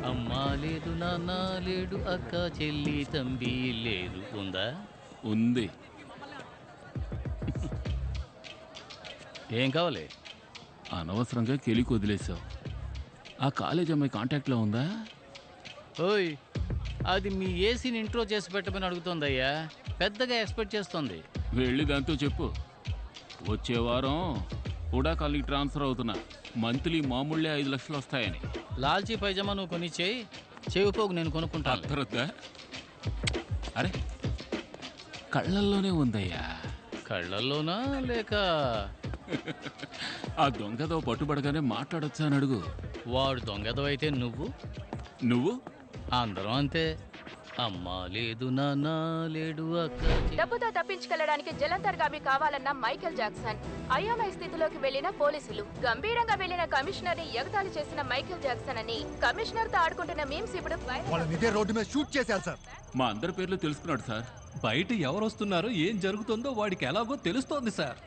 అమ్మా లేదు, నాన్న లేడు, అక్క చెల్లి తంబి లేదు. ఉందా? ఉంది. ఏం కావాలి? అనవసరంగా కెలికి వదిలేసావు. ఆ కాలేజ్ అమ్మాయి కాంటాక్ట్లో ఉందా? ఓయ్, అది మీ ఏసీని ఇంట్రో చేసి పెట్టమని అడుగుతోందయ్యా. పెద్దగా ఎక్స్పెక్ట్ చేస్తోంది. వెళ్ళి దాంతో చెప్పు, వచ్చే వారం కూడా కాలేజీకి ట్రాన్స్ఫర్ అవుతున్నా, మంత్లీ మామూళ్ళే 5 లక్షలు వస్తాయని. లాల్చీ పైజమా నువ్వు కొని చేయి, చెవిపోగు నేను కొనుక్కుంటాను. అక్కరొద్దా? అరే కళ్ళల్లోనే ఉందయ్యా. కళ్ళల్లోనా లేక ఆ దొంగతో పట్టుబడగానే మాట్లాడొచ్చా అని అడుగు. వాడు దొంగదో అయితే నువ్వు అందరం అంతే. అమ్మా లేదు, నాన్న లేడు, అక్క డబ్బుతో తప్పించుకెళ్లడానికి జలంతర్గామి కావాలన్న మైకేల్ జాక్సన్. అయోమయ స్థితిలోకి వెళ్లిన పోలీసులు. గంభీరంగా వెళ్లిన కమిషనర్ ని ఎగతాళి చేసిన మైకేల్ జాక్సన్ అని కమిషనర్ తో ఆడుకుంటున్న మీమ్స్ ఇప్పుడు రోడ్డు మీద షూట్ చేశారు సార్. మా అందరి పేర్లు తెలుసుకున్నాడు సార్. బయట ఎవరు వస్తున్నారో ఏం జరుగుతుందో వాడికి ఎలాగో తెలుస్తోంది సార్.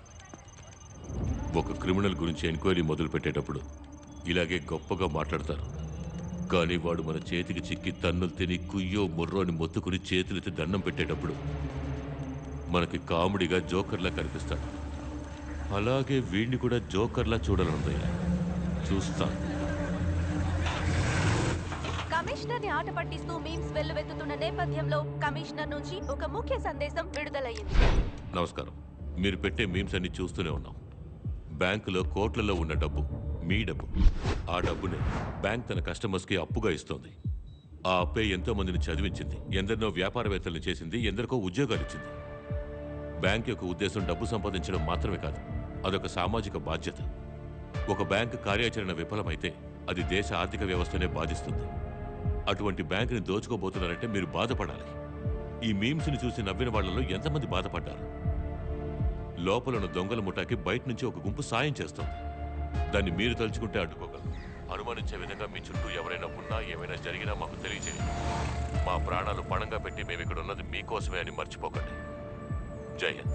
ఒక క్రిమినల్ గురించి ఎంక్వైరీ మొదలు పెట్టేటప్పుడు ఇలాగే గొప్పగా మాట్లాడతారు. కానీ వాడు మన చేతికి చిక్కి తన్నులు తిని కుయ్యో ముర్రో అని మొత్తుకుని చేతులెత్తి దండం పెట్టేటప్పుడు మనకి కామెడీగా జోకర్లా కనిపిస్తాడు. అలాగే వీడిని కూడా జోకర్లా చూడాలనుందయ్యా. చూస్తాను. కమిషనర్ ని ఆట పట్టిస్తూ మీమ్స్ వెల్లువెత్తుతున్న నేపథ్యంలో కమిషనర్ నుంచి ఒక ముఖ్య సందేశం విడుదలయ్యింది. నమస్కారం. మీరు పెట్టే మీమ్స్ అన్ని చూస్తూనే ఉన్నాం. బ్యాంకులో కోట్లలో ఉన్న డబ్బు మీ డబ్బు. ఆ డబ్బునే బ్యాంక్ తన కస్టమర్స్కి అప్పుగా ఇస్తోంది. ఆ అప్పే ఎంతో మందిని చదివించింది, ఎందరినో వ్యాపారవేత్తలను చేసింది, ఎందరికో ఉద్యోగాలు ఇచ్చింది. బ్యాంక్ యొక్క ఉద్దేశం డబ్బు సంపాదించడం మాత్రమే కాదు, అదొక సామాజిక బాధ్యత. ఒక బ్యాంక్ కార్యాచరణ విఫలమైతే అది దేశ ఆర్థిక వ్యవస్థనే బాధిస్తుంది. అటువంటి బ్యాంకుని దోచుకోబోతున్నారంటే మీరు బాధపడాలి. ఈ మీమ్స్ని చూసి నవ్విన వాళ్లలో ఎంతమంది బాధపడ్డారు? లోపలను దొంగల ముఠాకి బయట నుంచి ఒక గుంపు సాయం చేస్తుంది. దాన్ని మీరు తలుచుకుంటే అడ్డుకోగలరు. అనుమానించే విధంగా మీ చుట్టూ ఎవరైనా ఉన్నా, ఏమైనా జరిగినా మాకు తెలియజేయండి. మా ప్రాణాలు పణంగా పెట్టి మేము ఇక్కడ ఉన్నది మీకోసమే అని మర్చిపోకండి. జై హింద్.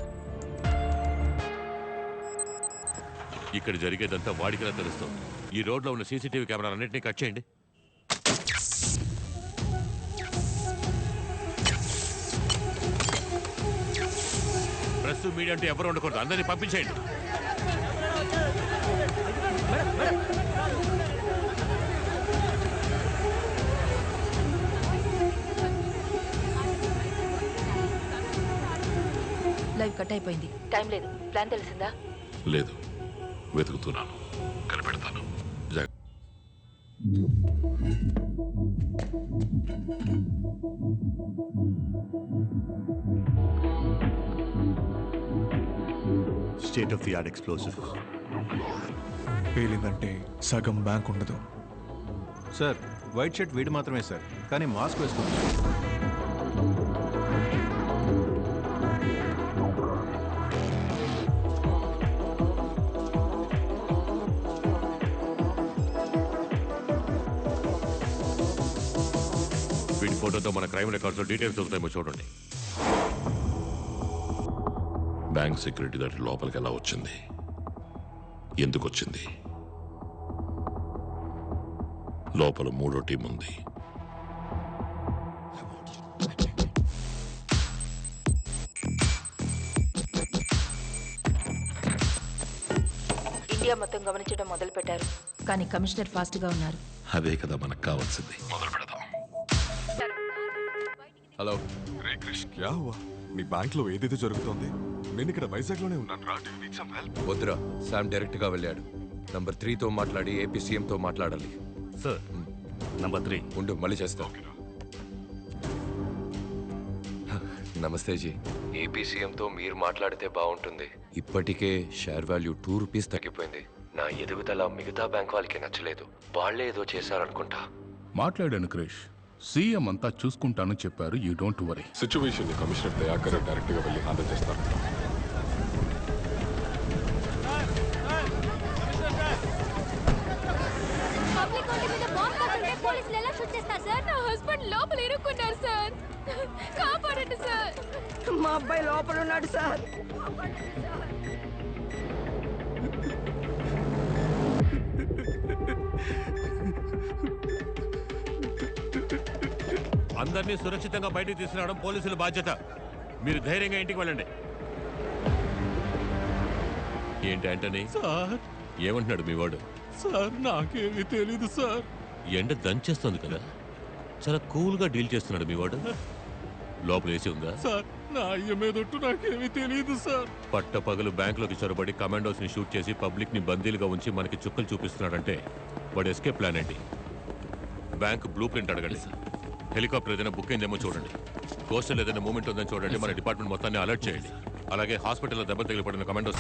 ఇక్కడ జరిగేదంతా వాడికలా తెలుస్తుంది. ఈ రోడ్లో ఉన్న సీసీటీవీ కెమెరాలన్నింటినీ కట్ చేయండి. ప్రెస్ మీడియా అంటే ఎవరు ఉండకూడదు. అందరినీ పంపించేయండి. లైవ్ కట్ అయిపోయింది. టైం లేదు. ప్లాన్ తెలిసిందా? లేదు, వెతుకుతున్నాను, కనిపెడతాను. State of the art explosive. పేలిందంటే సగం బ్యాంక్ ఉండదు సార్. వైట్ షర్ట్ వీడు మాత్రమే సార్, కానీ మాస్క్ వేసుకుంటారు. వీడి ఫోటోతో మన క్రైమ్ రికార్డ్స్ డీటెయిల్స్ దొరుకుతాయేమో చూడండి. బ్యాంక్ సెక్యూరిటీ దాటి లోపలికి ఎలా వచ్చింది, ఎందుకు వచ్చింది? లోపల 3వ టీం ఉంది. ఇండియా మొత్తం గమనించడం మొదలు పెట్టారు, కానీ కమిషనర్ ఫాస్ట్ గా ఉన్నారు. అదే కదా మనకు కావాల్సింది. మొదలు పెడదాం. హలో రే క్రిష్, క్యా హువా? మీ బ్యాంక్ లో ఏదైతే జరుగుతోంది? నేను ఇక్కడ వైజాగ్ లోనే ఉన్నాను రా. Do you need some help? వద్దురా, శామ్ డైరెక్ట్ గా వెళ్ళాడు. నంబర్ 3తో మాట్లాడి ఏపీ సీఎం తో మాట్లాడాలి. సార్, నంబర్ 3 ఉండు, మళ్ళీ చేస్తా. నమస్తే జీ. ఏపీ సీఎంతో మీరు మాట్లాడితే బాగుంటుంది. ఇప్పటికే షేర్ వాల్యూ 2 రూపీస్ తగ్గిపోయింది. నా ఎదుగుదల మిగతా బ్యాంక్ వాళ్ళకి నచ్చలేదు. వాళ్లే ఏదో చేశారనుకుంటా. మాట్లాడాను క్రిష్, సీఎం అంతా చూసుకుంటానని చెప్పారు. You don't worry. సిచ్యువేషన్ ని కమిషనర్ దయాకర్ డైరెక్ట్ గా వెళ్ళి హ్యాండిల్ చేస్తారు. పబ్లిక్ రోడ్డు మీద బాంబ్ పడుతుంటే పోలీసులు ఎలా షూట్ చేస్తారు సార్? నా హస్బెండ్ లోపల ఇరుక్కున్నారు సార్. కాపాడండి సార్. మా అబ్బాయి లోపల ఉన్నాడు సార్. అందరినీ సురక్షితంగా బయటికి తీసుకురావడం పోలీసుల బాధ్యత. మీరు ధైర్యంగా ఇంటికి వెళ్ళండి. ఏంటి ఆంటనీ? సార్ ఏమంటున్నాడు మీ వాడు? సార్ నాకేమీ తెలీదు సార్. ఎండ దంచేస్తుంది కదా, చాలా కూల్గా డీల్ చేస్తున్నాడు మీ వాడు. లోపల ఏసీ ఉందా? సార్ నా అయ్య మీదొట్టు నాకేమీ తెలియదు సార్. పట్టపగలు బ్యాంకులోకి చొరబడి కమాండోస్ ని షూట్ చేసి పబ్లిక్ ని బందీలుగా ఉంచి మనకి చుక్కలు చూపిస్తున్నాడంటే వాడు ఎస్కేప్ ప్లాన్ ఏంటి? బ్యాంక్ బ్లూ ప్రింట్ అడగండి. హెలికాప్టర్ ఏదైనా బుక్ అయిందేమో చూడండి. కోస్టల్ ఏదైనా మూమెంట్ ఉందని చూడండి. మన డిపార్ట్మెంట్ మొత్తాన్ని అలర్ట్ చేయండి. అలాగే హాస్పిటల్లో దెబ్బ తగిలిపడిన కమాండోస్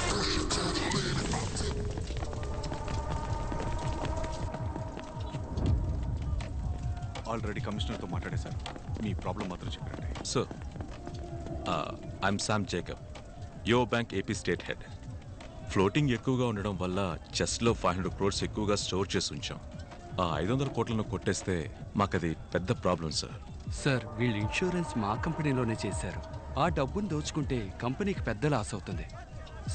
ఆల్రెడీ కమిషనర్తో మాట్లాడేశారు. మీ ప్రాబ్లం మాత్రం చెప్పండి. సార్ ఐఎమ్ శామ్ జేకబ్, యో bank AP state head. Floating ఎక్కువగా ఉండడం వల్ల చెస్ట్లో 500 crores ఎక్కువగా స్టోర్ చేసి ఉంచాం. ఆ 500 కోట్లను కొట్టేస్తే మాకది పెద్ద ప్రాబ్లం సార్. సార్ వీళ్ళు ఇన్సూరెన్స్ మా కంపెనీలోనే చేశారు. ఆ డబ్బును దోచుకుంటే కంపెనీకి పెద్ద లాస్ అవుతుంది.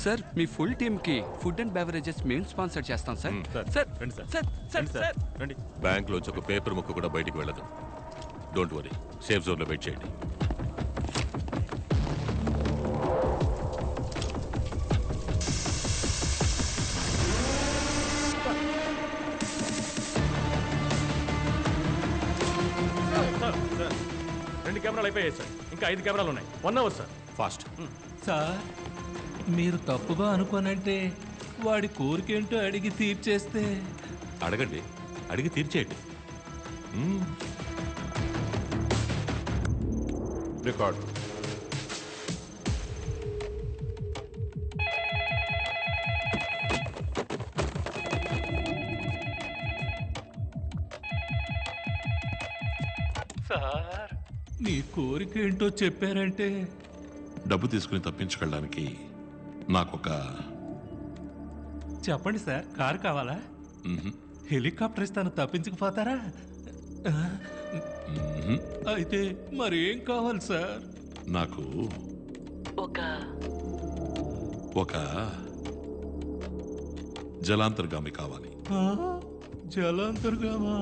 సార్ మీ ఫుల్ టీమ్కి ఫుడ్ అండ్ బెవరేజెస్ మేము స్పాన్సర్ చేస్తాం sir. Sir sir sir bank లోంచి ఒక పేపర్ ముక్క కూడా బయటికి వెళ్ళదు. డోంట్ వరీ, సేఫ్ జోన్లో వెయిట్ చేయండి. సార్ 2 కెమెరాలు అయిపోయాయి సార్. ఇంకా 5 కెమెరాలు ఉన్నాయి. 1 hour సార్. ఫాస్ట్. సార్ మీరు తప్పుగా అనుకోనంటే వాడి కోరికేంటో అడిగి తీర్చేస్తే. అడగండి, అడిగి తీర్చేయండి. రికార్డ్. సార్ నీ కోరికేంటో చెప్పారంటే. డబ్బు తీసుకుని తప్పించుకెళ్ళడానికి నాకొక. చెప్పండి సార్, కారు కావాలా? హెలికాప్టర్ ఇస్తాను, తప్పించకపోతారా? అయితే మరేం కావాలి సార్? నాకు ఒక జలాంతర్గామి కావాలి. జలాంతర్గామా?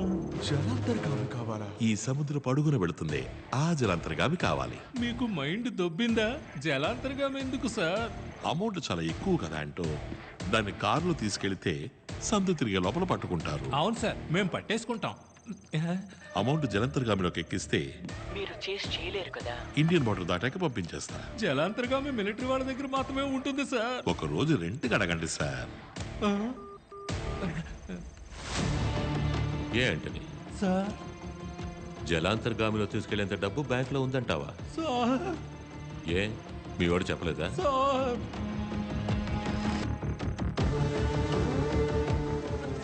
జలాంతర్గామి కావాలా? ఈ సముద్రపు అడుగున వెళుతుంది, ఆ జలాంతర్గామి కావాలి. మీకు మైండ్ దొబ్బిందా? జలాంతర్గామి ఎందుకు సార్? అమౌంట్ చాలా ఎక్కువ కదా అంటూ దాన్ని కారులో తీసుకెళ్తే సందు తిరిగే లోపల పట్టుకుంటారు. అవును సార్, మేము పట్టేసుకుంటాం. అమౌంట్ జలాంతర్గామిలోకి ఎక్కిస్తే మీరు చేసి చేయలేరు కదా. ఇండియన్ బోర్డర్ దాటాక పంపించేస్తా. జలాంతర్గామి మిలిటరీ వాళ్ళ దగ్గర మాత్రమే ఉంటుంది సార్. ఒక రోజు రెంట్కి అడగండి సార్. ఏ అంటని సార్ జలాంతర్గామిలో తీసుకెళ్లేంత డబ్బు బ్యాంక్ లో ఉందంటావా? సార్ ఏ మీ వాడు చెప్పలేదా? సార్